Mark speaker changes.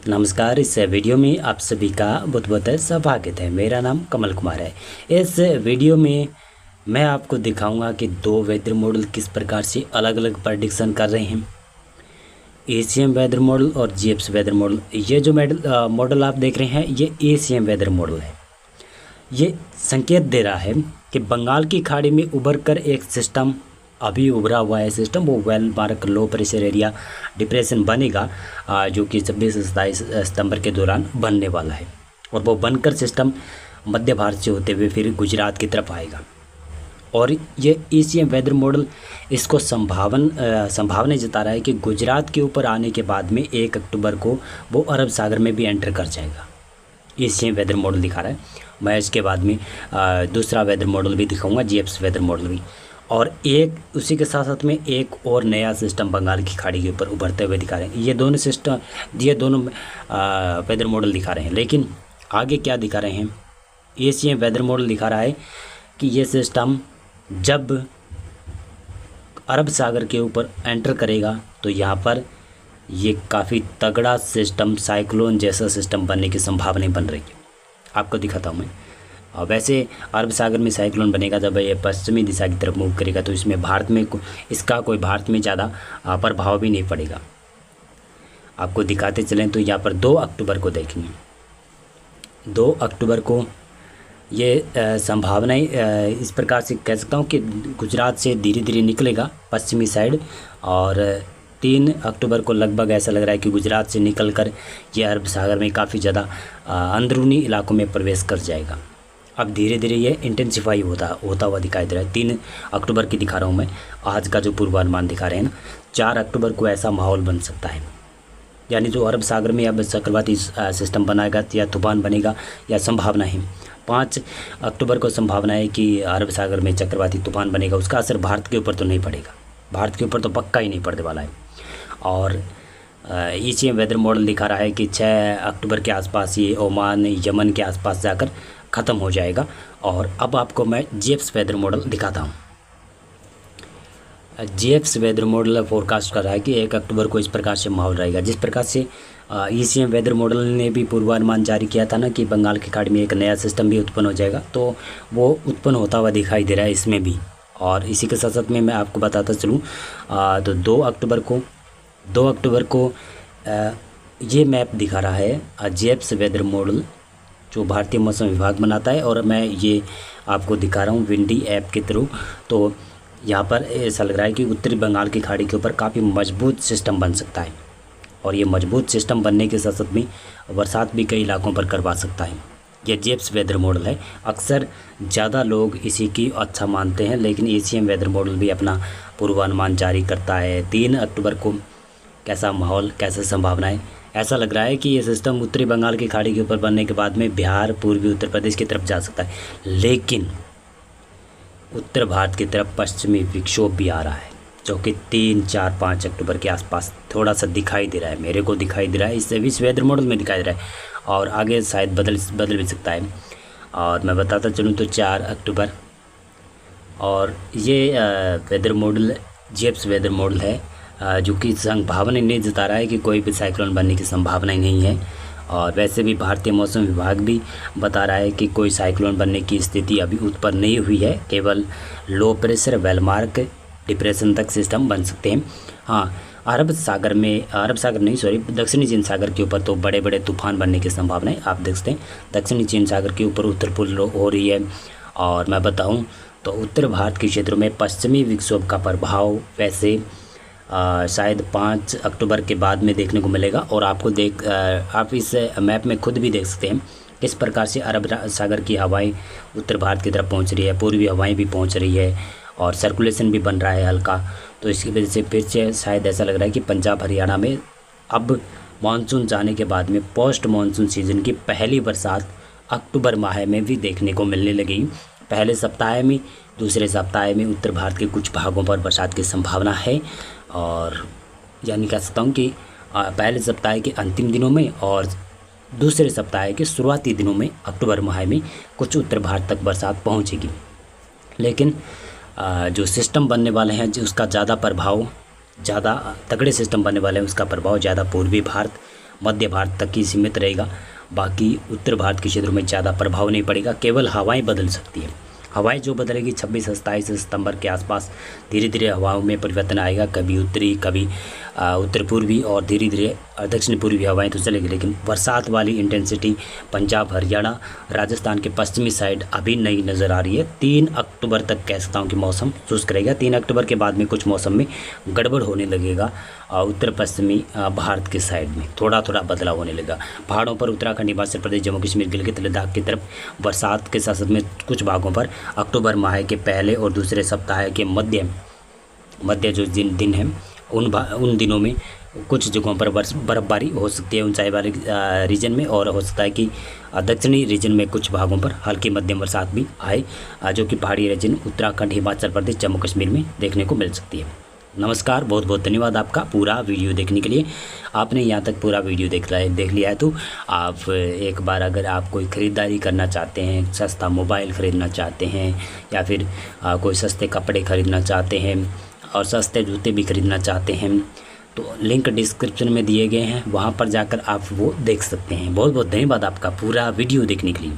Speaker 1: नमस्कार। इस वीडियो में आप सभी का बहुत बहुत स्वागत है। मेरा नाम कमल कुमार है। इस वीडियो में मैं आपको दिखाऊंगा कि दो वेदर मॉडल किस प्रकार से अलग अलग प्रेडिक्शन कर रहे हैं। एशियन वेदर मॉडल और जीएप्स वेदर मॉडल। ये जो मॉडल आप देख रहे हैं ये एशियन वेदर मॉडल है। ये संकेत दे रहा है कि बंगाल की खाड़ी में उभर कर एक सिस्टम अभी उभरा हुआ है। सिस्टम वो well mark low pressure area depression बनेगा जो कि 26 से 27 सितंबर के दौरान बनने वाला है और वो बनकर सिस्टम मध्य भारत से होते हुए फिर गुजरात की तरफ आएगा। और ये एशियन वेदर मॉडल इसको संभावना जता रहा है कि गुजरात के ऊपर आने के बाद में 1 अक्टूबर को वो अरब सागर में भी एंटर कर जाएगा। एशियन वेदर मॉडल दिखा रहा है। मैं इसके बाद में दूसरा वेदर मॉडल भी दिखाऊंगा, जीएप्स वेदर मॉडल भी। और एक उसी के साथ साथ में एक और नया सिस्टम बंगाल की खाड़ी के ऊपर उभरते हुए दिखा रहे हैं। ये दोनों वेदर मॉडल दिखा रहे हैं। लेकिन आगे क्या दिखा रहे हैं, एशियन वेदर मॉडल दिखा रहा है कि ये सिस्टम जब अरब सागर के ऊपर एंटर करेगा तो यहाँ पर ये काफ़ी तगड़ा सिस्टम, साइक्लोन जैसा सिस्टम बनने की संभावना बन रही है। आपको दिखाता हूँ मैं। वैसे अरब सागर में साइक्लोन बनेगा जब ये पश्चिमी दिशा की तरफ मूव करेगा तो इसमें भारत में कोई भारत में ज़्यादा प्रभाव भी नहीं पड़ेगा। आपको दिखाते चलें तो यहाँ पर 2 अक्टूबर को देखेंगे। 2 अक्टूबर को ये संभावनाएं इस प्रकार से कह सकता हूँ कि गुजरात से धीरे धीरे निकलेगा पश्चिमी साइड और 3 अक्टूबर को लगभग ऐसा लग रहा है कि गुजरात से निकलकर ये अरब सागर में काफ़ी ज़्यादा अंदरूनी इलाकों में प्रवेश कर जाएगा। अब धीरे धीरे ये इंटेंसिफाई होता हुआ दिखाई दे रहा है। 3 अक्टूबर की दिखा रहा हूँ मैं, आज का जो पूर्वानुमान दिखा रहे हैं ना। 4 अक्टूबर को ऐसा माहौल बन सकता है, यानी जो अरब सागर में अब चक्रवाती सिस्टम बनाएगा या तूफान बनेगा या संभावना है। 5 अक्टूबर को संभावना है कि अरब सागर में चक्रवाती तूफान बनेगा। उसका असर भारत के ऊपर तो नहीं पड़ेगा, भारत के ऊपर तो पक्का ही नहीं पड़ने वाला है। और एशियन वेदर मॉडल दिखा रहा है कि 6 अक्टूबर के आसपास ये ओमान यमन के आसपास जाकर ख़त्म हो जाएगा। और अब आपको मैं जीएप्स वेदर मॉडल दिखाता हूँ। जीएप्स वेदर मॉडल फोरकास्ट कर रहा है कि 1 अक्टूबर को इस प्रकार से माहौल रहेगा। जिस प्रकार से एशियन वेदर मॉडल ने भी पूर्वानुमान जारी किया था ना कि बंगाल की खाड़ी में एक नया सिस्टम भी उत्पन्न हो जाएगा, तो वो उत्पन्न होता हुआ दिखाई दे रहा है इसमें भी। और इसी के साथ साथ में मैं आपको बताता चलूँ तो 2 अक्टूबर को ये मैप दिखा रहा है जीएप्स वेदर मॉडल जो भारतीय मौसम विभाग बनाता है। और मैं ये आपको दिखा रहा हूँ विंडी ऐप के थ्रू। तो यहाँ पर ऐसा लग रहा है कि उत्तरी बंगाल की खाड़ी के ऊपर काफ़ी मजबूत सिस्टम बन सकता है और ये मजबूत सिस्टम बनने के साथ साथ में बरसात भी कई इलाकों पर करवा सकता है। ये जीएप्स वेदर मॉडल है। अक्सर ज़्यादा लोग इसी की अच्छा मानते हैं, लेकिन एशियन वेदर मॉडल भी अपना पूर्वानुमान जारी करता है। 3 अक्टूबर को कैसा माहौल, कैसे संभावनाएं। ऐसा लग रहा है कि ये सिस्टम उत्तरी बंगाल की खाड़ी के ऊपर बनने के बाद में बिहार, पूर्वी उत्तर प्रदेश की तरफ जा सकता है, लेकिन उत्तर भारत की तरफ पश्चिमी विक्षोभ भी आ रहा है जो कि 3, 4, 5 अक्टूबर के आसपास थोड़ा सा दिखाई दे रहा है। मेरे को दिखाई दे रहा है, इस वेदर मॉडल में दिखाई दे रहा है और आगे शायद बदल भी सकता है। और मैं बताता चलूँ तो 4 अक्टूबर और ये वेदर मॉडल जीएप्स वेदर मॉडल है जो कि संभावना नहीं जता रहा है कि कोई भी साइक्लोन बनने की संभावना ही नहीं है। और वैसे भी भारतीय मौसम विभाग भी बता रहा है कि कोई साइक्लोन बनने की स्थिति अभी उत्पन्न नहीं हुई है। केवल लो प्रेशर वेलमार्क डिप्रेशन तक सिस्टम बन सकते हैं। हाँ, दक्षिणी चीन सागर के ऊपर तो बड़े बड़े तूफान बनने की संभावना है। आप देख सकते हैं दक्षिणी चीन सागर के ऊपर उत्तर पूर्व हो रही है। और मैं बताऊँ तो उत्तर भारत के क्षेत्रों में पश्चिमी विक्षोभ का प्रभाव वैसे शायद 5 अक्टूबर के बाद में देखने को मिलेगा। और आप इस मैप में खुद भी देख सकते हैं किस प्रकार से अरब सागर की हवाएं उत्तर भारत की तरफ पहुंच रही है, पूर्वी हवाएं भी पहुंच रही है और सर्कुलेशन भी बन रहा है हल्का। तो इसकी वजह से फिर से शायद ऐसा लग रहा है कि पंजाब हरियाणा में अब मानसून जाने के बाद में पोस्ट मानसून सीजन की पहली बरसात अक्टूबर माह में भी देखने को मिलने लगी। पहले सप्ताह में, दूसरे सप्ताह में उत्तर भारत के कुछ भागों पर बरसात की संभावना है। और यानी कह सकता हूँ कि पहले सप्ताह के अंतिम दिनों में और दूसरे सप्ताह के शुरुआती दिनों में अक्टूबर माह में कुछ उत्तर भारत तक बरसात पहुँचेगी। लेकिन जो सिस्टम बनने वाले हैं उसका ज़्यादा प्रभाव, ज़्यादा तगड़े सिस्टम बनने वाले हैं उसका प्रभाव ज़्यादा पूर्वी भारत, मध्य भारत तक ही सीमित रहेगा। बाकी उत्तर भारत के क्षेत्रों में ज़्यादा प्रभाव नहीं पड़ेगा, केवल हवाएं बदल सकती है। हवाएं जो बदलेगी 26-27 सितंबर के आसपास धीरे धीरे हवाओं में परिवर्तन आएगा, कभी उत्तरी, कभी उत्तर पूर्वी और धीरे धीरे दक्षिण पूर्वी हवाएं तो चलेगी। लेकिन बरसात वाली इंटेंसिटी पंजाब, हरियाणा, राजस्थान के पश्चिमी साइड अभी नहीं नज़र आ रही है। 3 अक्टूबर तक कह सकता हूँ कि मौसम शुष्क रहेगा। 3 अक्टूबर के बाद में कुछ मौसम में गड़बड़ होने लगेगा। उत्तर पश्चिमी भारत के साइड में थोड़ा थोड़ा बदलाव होने लगा। पहाड़ों पर उत्तराखंड, हिमाचल प्रदेश, जम्मू कश्मीर, गिलगित, लद्दाख की तरफ बरसात के साथ साथ में कुछ भागों पर अक्टूबर माह के पहले और दूसरे सप्ताह के मध्य जो दिन हैं उन दिनों में कुछ जगहों पर बर्फबारी हो सकती है ऊंचाई वाले रीजन में, और हो सकता है कि दक्षिणी रीजन में कुछ भागों पर हल्की मध्यम बरसात भी आए, जो कि पहाड़ी रीजन उत्तराखंड, हिमाचल प्रदेश, जम्मू कश्मीर में देखने को मिल सकती है। नमस्कार, बहुत बहुत धन्यवाद आपका पूरा वीडियो देखने के लिए। आपने यहाँ तक पूरा वीडियो देख लिया है तो आप एक बार अगर आप कोई ख़रीदारी करना चाहते हैं, सस्ता मोबाइल ख़रीदना चाहते हैं या फिर कोई सस्ते कपड़े ख़रीदना चाहते हैं और सस्ते जूते भी ख़रीदना चाहते हैं तो लिंक डिस्क्रिप्शन में दिए गए हैं, वहाँ पर जाकर आप वो देख सकते हैं। बहुत बहुत धन्यवाद आपका पूरा वीडियो देखने के लिए।